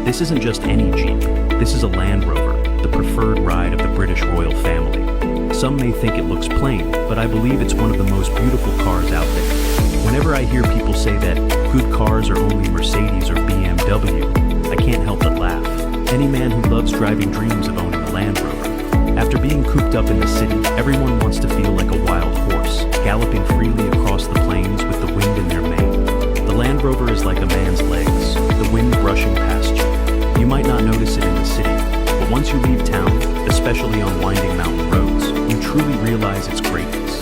This isn't just any Jeep. This is a Land Rover, the preferred ride of the British royal family. Some may think it looks plain, but I believe it's one of the most beautiful cars out there. Whenever I hear people say that good cars are only Mercedes or BMW, I can't help but laugh. Any man who loves driving dreams of owning a Land Rover. After being cooped up in the city, everyone wants to feel like a wild horse, galloping freely across the plains with the wind in their mane. The Land Rover is like a man's legs, the wind brushing past you. You might not notice it in the city, but once you leave town, especially on winding mountain roads, you truly realize its greatness.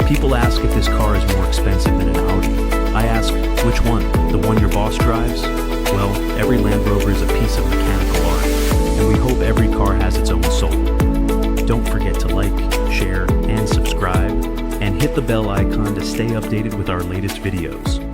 People ask if this car is more expensive than an Audi. I ask, which one? The one your boss drives? Well, every Land Rover is a piece of mechanical art, and we hope every car has its own soul. Don't forget to like, share, and subscribe, and hit the bell icon to stay updated with our latest videos.